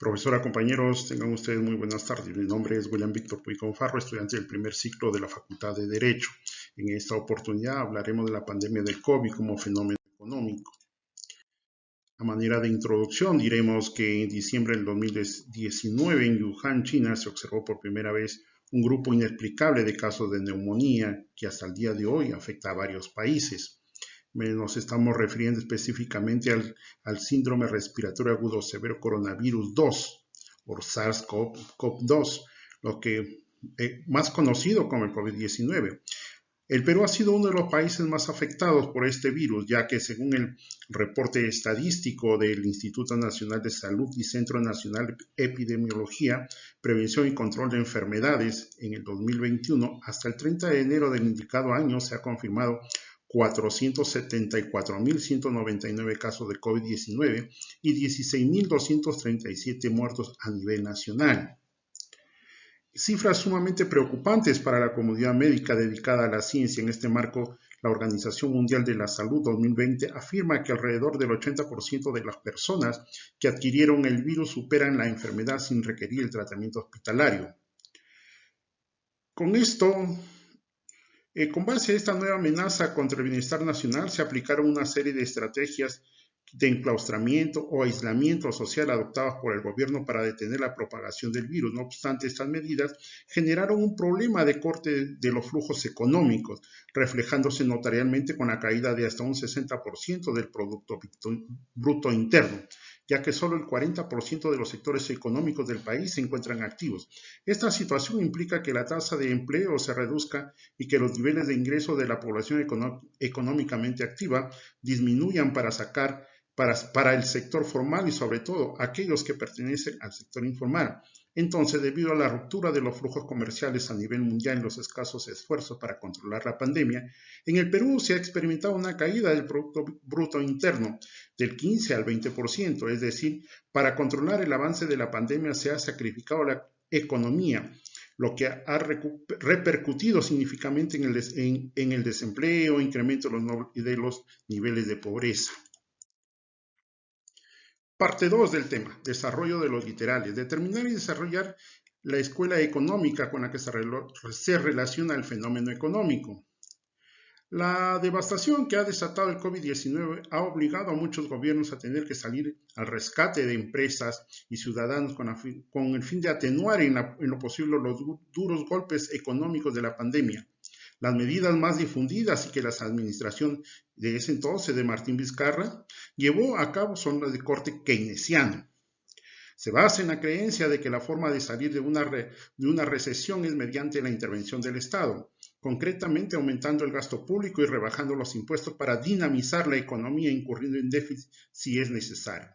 Profesora, compañeros, tengan ustedes muy buenas tardes. Mi nombre es William Víctor Puig Confarro, estudiante del primer ciclo de la Facultad de Derecho. En esta oportunidad hablaremos de la pandemia del COVID como fenómeno económico. A manera de introducción, diremos que en diciembre del 2019 en Wuhan, China, se observó por primera vez un grupo inexplicable de casos de neumonía que hasta el día de hoy afecta a varios países. Nos estamos refiriendo específicamente al síndrome respiratorio agudo severo coronavirus 2 o SARS-CoV-2, lo que más conocido como el COVID-19. El Perú ha sido uno de los países más afectados por este virus, ya que según el reporte estadístico del Instituto Nacional de Salud y Centro Nacional de Epidemiología, Prevención y Control de Enfermedades, en el 2021, hasta el 30 de enero del indicado año se ha confirmado 474.199 casos de COVID-19 y 16.237 muertos a nivel nacional. Cifras sumamente preocupantes para la comunidad médica dedicada a la ciencia. En este marco, la Organización Mundial de la Salud 2020 afirma que alrededor del 80% de las personas que adquirieron el virus superan la enfermedad sin requerir el tratamiento hospitalario. Con esto, con base a esta nueva amenaza contra el bienestar nacional, se aplicaron una serie de estrategias de enclaustramiento o aislamiento social adoptadas por el gobierno para detener la propagación del virus. No obstante, estas medidas generaron un problema de corte de los flujos económicos, reflejándose notariamente con la caída de hasta un 60% del Producto Bruto Interno, ya que solo el 40% de los sectores económicos del país se encuentran activos. Esta situación implica que la tasa de empleo se reduzca y que los niveles de ingreso de la población económicamente activa disminuyan para el sector formal y sobre todo aquellos que pertenecen al sector informal. Entonces, debido a la ruptura de los flujos comerciales a nivel mundial y los escasos esfuerzos para controlar la pandemia, en el Perú se ha experimentado una caída del Producto Bruto Interno del 15 al 20%, es decir, para controlar el avance de la pandemia se ha sacrificado la economía, lo que ha repercutido significativamente en el desempleo, incremento de los niveles de pobreza. Parte 2 del tema, desarrollo de los literales. Determinar y desarrollar la escuela económica con la que se relaciona el fenómeno económico. La devastación que ha desatado el COVID-19 ha obligado a muchos gobiernos a tener que salir al rescate de empresas y ciudadanos con el fin de atenuar en lo posible los duros golpes económicos de la pandemia. Las medidas más difundidas y que la administración de ese entonces de Martín Vizcarra llevó a cabo son las de corte keynesiano. Se basa en la creencia de que la forma de salir de una recesión es mediante la intervención del Estado, concretamente aumentando el gasto público y rebajando los impuestos para dinamizar la economía incurriendo en déficit si es necesario.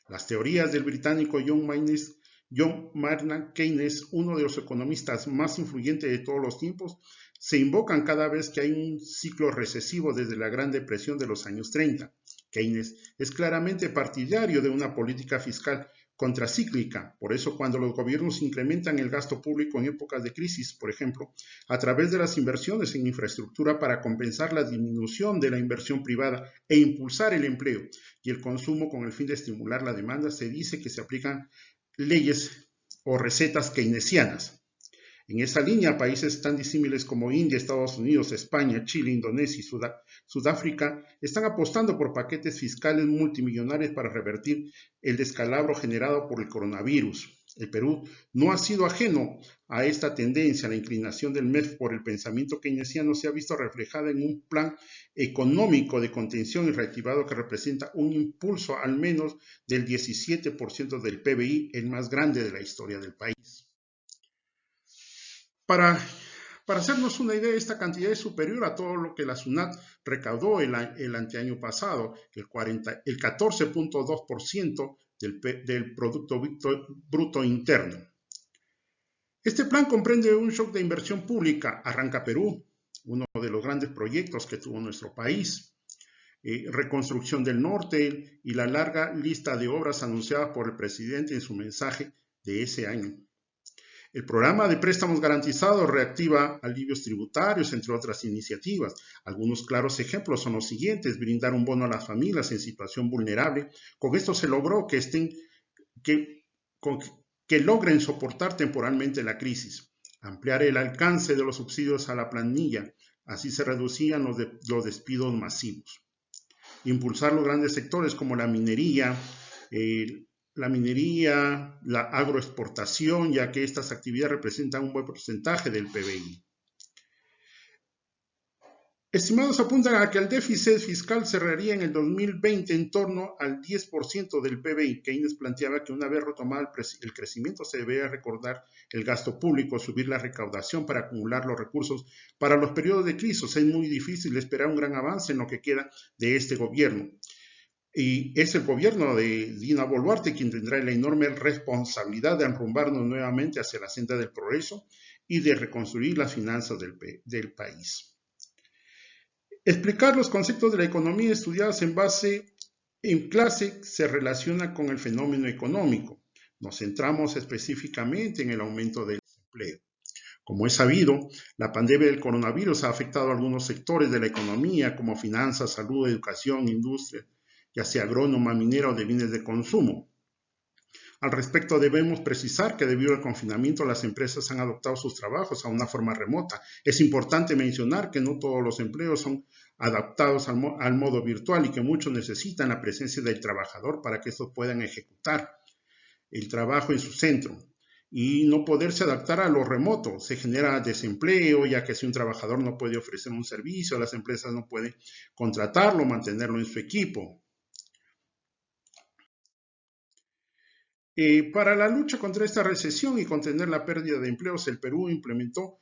Las teorías del británico John Maynard Keynes, uno de los economistas más influyentes de todos los tiempos, se invocan cada vez que hay un ciclo recesivo desde la Gran Depresión de los años 30. Keynes es claramente partidario de una política fiscal contracíclica. Por eso, cuando los gobiernos incrementan el gasto público en épocas de crisis, por ejemplo, a través de las inversiones en infraestructura para compensar la disminución de la inversión privada e impulsar el empleo y el consumo con el fin de estimular la demanda, se dice que se aplican leyes o recetas keynesianas. En esa línea, países tan disímiles como India, Estados Unidos, España, Chile, Indonesia y Sudáfrica están apostando por paquetes fiscales multimillonarios para revertir el descalabro generado por el coronavirus. El Perú no ha sido ajeno a esta tendencia. La inclinación del MEF por el pensamiento keynesiano se ha visto reflejada en un plan económico de contención y reactivado que representa un impulso al menos del 17% del PBI, el más grande de la historia del país. Para hacernos una idea, esta cantidad es superior a todo lo que la SUNAT recaudó el anteaño pasado, el 14.2% del Producto Bruto Interno. Este plan comprende un shock de inversión pública. Arranca Perú, uno de los grandes proyectos que tuvo nuestro país. Reconstrucción del norte y la larga lista de obras anunciadas por el presidente en su mensaje de ese año. El programa de préstamos garantizados reactiva alivios tributarios, entre otras iniciativas. Algunos claros ejemplos son los siguientes: brindar un bono a las familias en situación vulnerable. Con esto se logró que que logren soportar temporalmente la crisis, ampliar el alcance de los subsidios a la planilla, así se reducían los despidos masivos, impulsar los grandes sectores como la minería, la agroexportación, ya que estas actividades representan un buen porcentaje del PBI. Estimados apuntan a que el déficit fiscal cerraría en el 2020 en torno al 10% del PBI. Keynes planteaba que una vez retomado el crecimiento se debería recordar el gasto público, subir la recaudación para acumular los recursos para los periodos de crisis. Es muy difícil esperar un gran avance en lo que queda de este gobierno. Y es el gobierno de Dina Boluarte quien tendrá la enorme responsabilidad de enrumbarnos nuevamente hacia la senda del progreso y de reconstruir las finanzas del país. Explicar los conceptos de la economía estudiados en clase se relaciona con el fenómeno económico. Nos centramos específicamente en el aumento del desempleo. Como es sabido, la pandemia del coronavirus ha afectado a algunos sectores de la economía como finanzas, salud, educación, industria, ya sea agrónoma, minera o de bienes de consumo. Al respecto, debemos precisar que debido al confinamiento las empresas han adoptado sus trabajos a una forma remota. Es importante mencionar que no todos los empleos son adaptados al modo virtual y que muchos necesitan la presencia del trabajador para que estos puedan ejecutar el trabajo en su centro. Y no poderse adaptar a lo remoto, se genera desempleo, ya que si un trabajador no puede ofrecer un servicio, las empresas no pueden contratarlo, mantenerlo en su equipo. Para la lucha contra esta recesión y contener la pérdida de empleos, el Perú implementó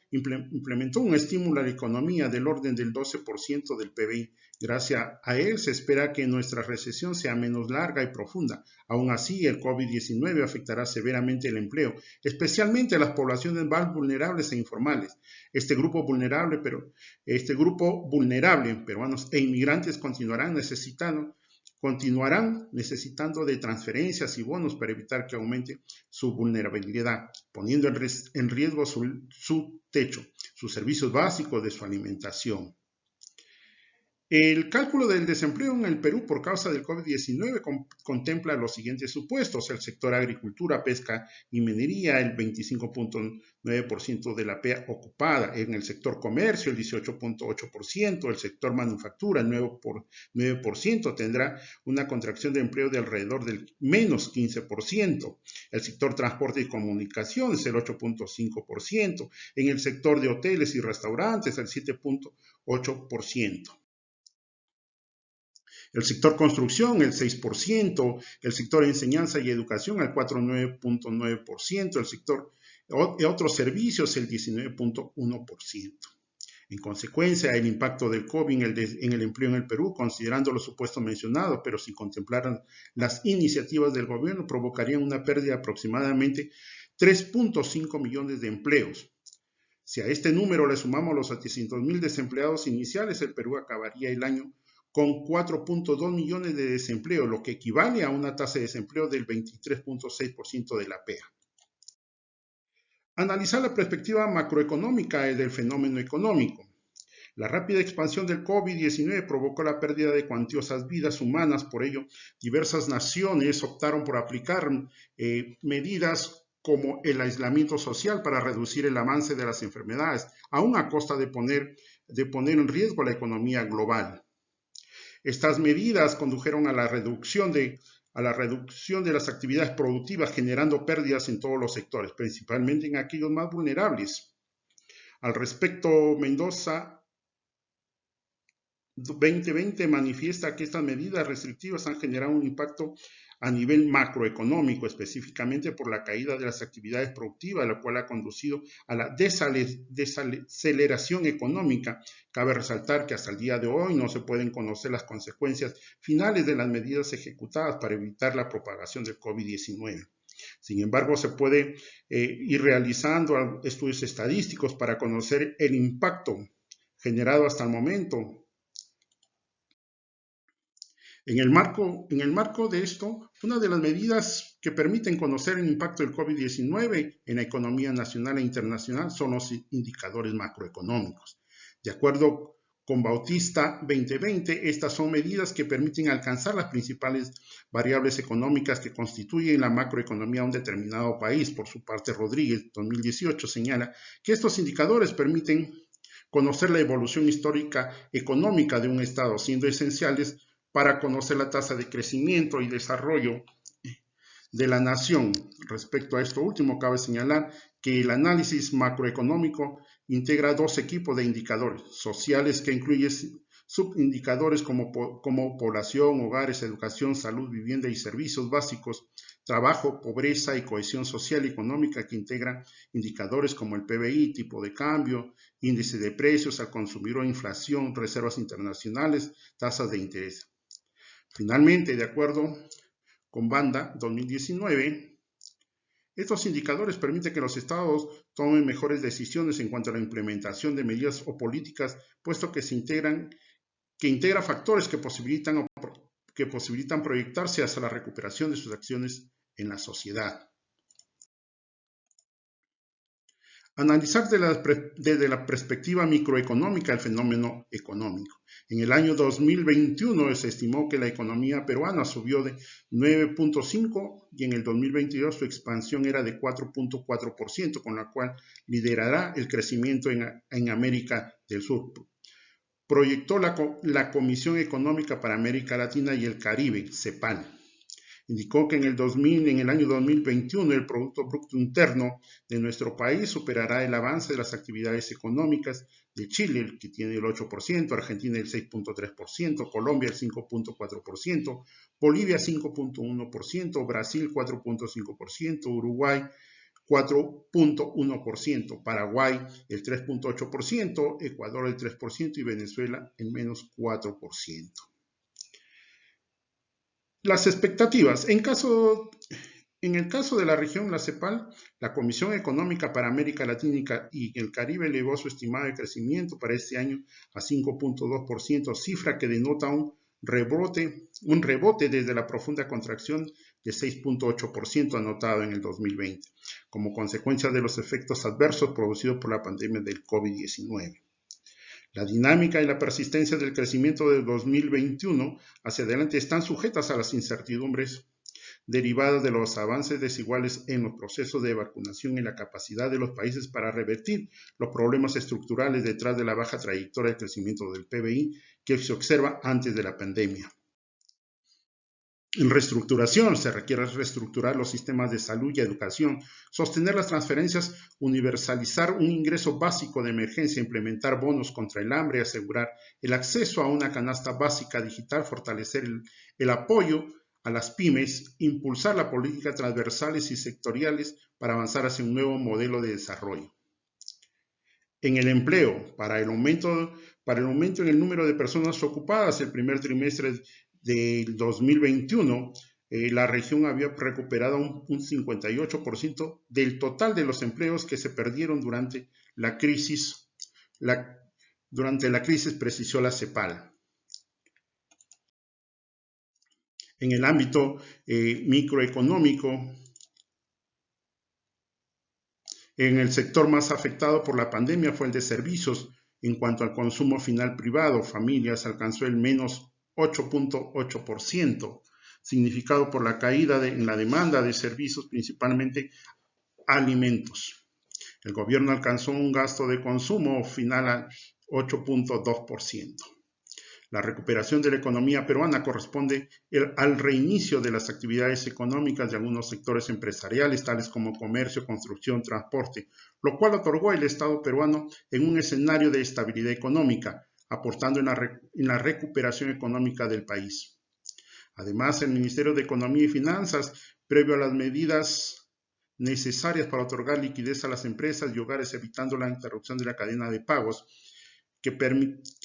un estímulo a la economía del orden del 12% del PBI. Gracias a él se espera que nuestra recesión sea menos larga y profunda. Aún así, el COVID-19 afectará severamente el empleo, especialmente a las poblaciones más vulnerables e informales. Este grupo vulnerable, peruanos e inmigrantes continuarán necesitando de transferencias y bonos para evitar que aumente su vulnerabilidad, poniendo en riesgo su techo, sus servicios básicos de su alimentación. El cálculo del desempleo en el Perú por causa del COVID-19 contempla los siguientes supuestos: el sector agricultura, pesca y minería, el 25.9% de la PEA ocupada; en el sector comercio, el 18.8%; el sector manufactura, el 9%, tendrá una contracción de empleo de alrededor del menos 15%; el sector transporte y comunicaciones, el 8.5%; en el sector de hoteles y restaurantes, el 7.8%. El sector construcción, el 6%, el sector enseñanza y educación, el 4.9%, el sector de otros servicios, el 19.1%. En consecuencia, el impacto del COVID en el empleo en el Perú, considerando los supuestos mencionados, pero sin contemplar las iniciativas del gobierno, provocaría una pérdida de aproximadamente 3.5 millones de empleos. Si a este número le sumamos los 700,000 desempleados iniciales, el Perú acabaría el año con 4.2 millones de desempleo, lo que equivale a una tasa de desempleo del 23.6% de la PEA. Analizar la perspectiva macroeconómica del fenómeno económico. La rápida expansión del COVID-19 provocó la pérdida de cuantiosas vidas humanas, por ello, diversas naciones optaron por aplicar medidas como el aislamiento social para reducir el avance de las enfermedades, aún a costa de poner en riesgo la economía global. Estas medidas condujeron a la reducción de las actividades productivas, generando pérdidas en todos los sectores, principalmente en aquellos más vulnerables. Al respecto, Mendoza 2020 manifiesta que estas medidas restrictivas han generado un impacto a nivel macroeconómico, específicamente por la caída de las actividades productivas, lo cual ha conducido a la desaceleración económica. Cabe resaltar que hasta el día de hoy no se pueden conocer las consecuencias finales de las medidas ejecutadas para evitar la propagación del COVID-19. Sin embargo, se puede ir realizando estudios estadísticos para conocer el impacto generado hasta el momento. En el marco de esto, una de las medidas que permiten conocer el impacto del COVID-19 en la economía nacional e internacional son los indicadores macroeconómicos. De acuerdo con Bautista 2020. Estas son medidas que permiten alcanzar las principales variables económicas que constituyen la macroeconomía de un determinado país. Por su parte, Rodríguez 2018 señala que estos indicadores permiten conocer la evolución histórica económica de un Estado, siendo esenciales para conocer la tasa de crecimiento y desarrollo de la nación. Respecto a esto último, cabe señalar que el análisis macroeconómico integra dos equipos de indicadores sociales que incluyen subindicadores como población, hogares, educación, salud, vivienda y servicios básicos, trabajo, pobreza y cohesión social y económica, que integran indicadores como el PBI, tipo de cambio, índice de precios al consumidor, inflación, reservas internacionales, tasas de interés. Finalmente, de acuerdo con Banda 2019, estos indicadores permiten que los estados tomen mejores decisiones en cuanto a la implementación de medidas o políticas, puesto que integra factores que posibilitan proyectarse hacia la recuperación de sus acciones en la sociedad. Analizar desde la perspectiva microeconómica el fenómeno económico. En el año 2021 se estimó que la economía peruana subió de 9.5% y en el 2022 su expansión era de 4.4%, con la cual liderará el crecimiento en América del Sur. Proyectó la Comisión Económica para América Latina y el Caribe, CEPAL. Indicó que en el año 2021 el Producto Bruto Interno de nuestro país superará el avance de las actividades económicas de Chile, que tiene el 8%, Argentina el 6.3%, Colombia el 5.4%, Bolivia 5.1%, Brasil 4.5%, Uruguay 4.1%, Paraguay el 3.8%, Ecuador el 3% y Venezuela el menos 4%. Las expectativas. En el caso de la región, la CEPAL, la Comisión Económica para América Latina y el Caribe, elevó su estimado de crecimiento para este año a 5.2%, cifra que denota un rebote desde la profunda contracción de 6.8% anotado en el 2020, como consecuencia de los efectos adversos producidos por la pandemia del COVID-19. La dinámica y la persistencia del crecimiento del 2021 hacia adelante están sujetas a las incertidumbres derivadas de los avances desiguales en los procesos de vacunación y la capacidad de los países para revertir los problemas estructurales detrás de la baja trayectoria de crecimiento del PBI que se observa antes de la pandemia. En reestructuración, se requiere reestructurar los sistemas de salud y educación, sostener las transferencias, universalizar un ingreso básico de emergencia, implementar bonos contra el hambre, asegurar el acceso a una canasta básica digital, fortalecer el apoyo a las pymes, impulsar las políticas transversales y sectoriales para avanzar hacia un nuevo modelo de desarrollo. En el empleo, para el aumento en el número de personas ocupadas el primer trimestre del 2021, la región había recuperado un 58% del total de los empleos que se perdieron durante la crisis, precisó la CEPAL. En el ámbito microeconómico, en el sector más afectado por la pandemia fue el de servicios. En cuanto al consumo final privado, familias alcanzó el menos 8.8%, significado por la caída en la demanda de servicios, principalmente alimentos. El gobierno alcanzó un gasto de consumo final al 8.2%. La recuperación de la economía peruana corresponde al reinicio de las actividades económicas de algunos sectores empresariales, tales como comercio, construcción, transporte, lo cual otorgó al Estado peruano en un escenario de estabilidad económica, aportando en la recuperación económica del país. Además, el Ministerio de Economía y Finanzas, previo a las medidas necesarias para otorgar liquidez a las empresas y hogares, evitando la interrupción de la cadena de pagos, que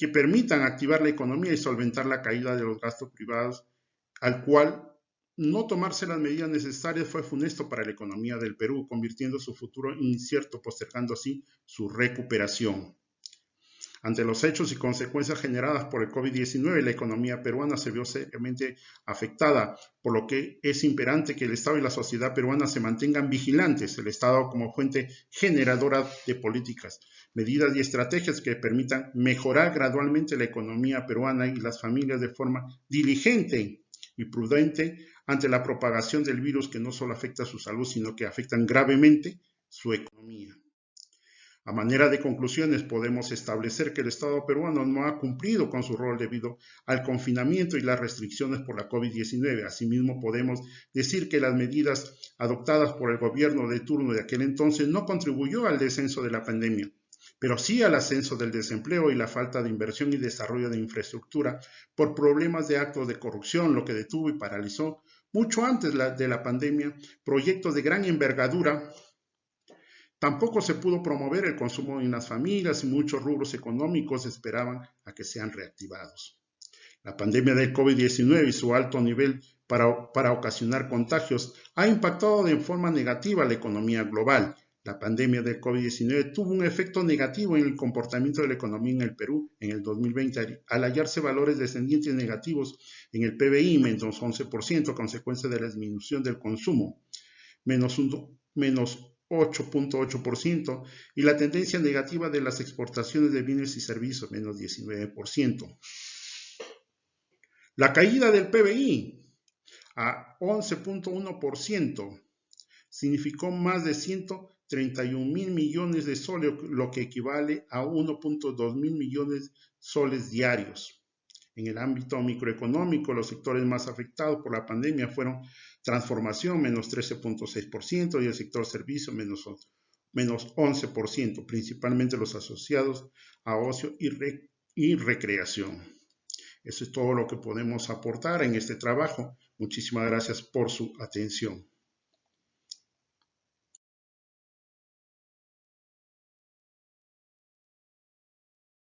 permitan activar la economía y solventar la caída de los gastos privados, al cual no tomarse las medidas necesarias fue funesto para la economía del Perú, convirtiendo su futuro incierto, postergando así su recuperación. Ante los hechos y consecuencias generadas por el COVID-19, la economía peruana se vio seriamente afectada, por lo que es imperante que el Estado y la sociedad peruana se mantengan vigilantes, el Estado como fuente generadora de políticas, medidas y estrategias que permitan mejorar gradualmente la economía peruana y las familias de forma diligente y prudente ante la propagación del virus que no solo afecta a su salud, sino que afectan gravemente su economía. A manera de conclusiones, podemos establecer que el Estado peruano no ha cumplido con su rol debido al confinamiento y las restricciones por la COVID-19. Asimismo, podemos decir que las medidas adoptadas por el gobierno de turno de aquel entonces no contribuyó al descenso de la pandemia, pero sí al ascenso del desempleo y la falta de inversión y desarrollo de infraestructura por problemas de actos de corrupción, lo que detuvo y paralizó mucho antes de la pandemia proyectos de gran envergadura. Tampoco se pudo promover el consumo en las familias y muchos rubros económicos esperaban a que sean reactivados. La pandemia del COVID-19 y su alto nivel para ocasionar contagios ha impactado de forma negativa la economía global. La pandemia del COVID-19 tuvo un efecto negativo en el comportamiento de la economía en el Perú en el 2020 al hallarse valores descendientes negativos en el PBI, menos 11%, a consecuencia de la disminución del consumo, menos 8.8%, y la tendencia negativa de las exportaciones de bienes y servicios, menos 19%. La caída del PBI a 11.1% significó más de 131.000 millones de soles, lo que equivale a 1.2 mil millones de soles diarios. En el ámbito microeconómico, los sectores más afectados por la pandemia fueron transformación, menos 13.6%, y el sector servicio, menos 11%, principalmente los asociados a ocio y recreación. Eso es todo lo que podemos aportar en este trabajo. Muchísimas gracias por su atención.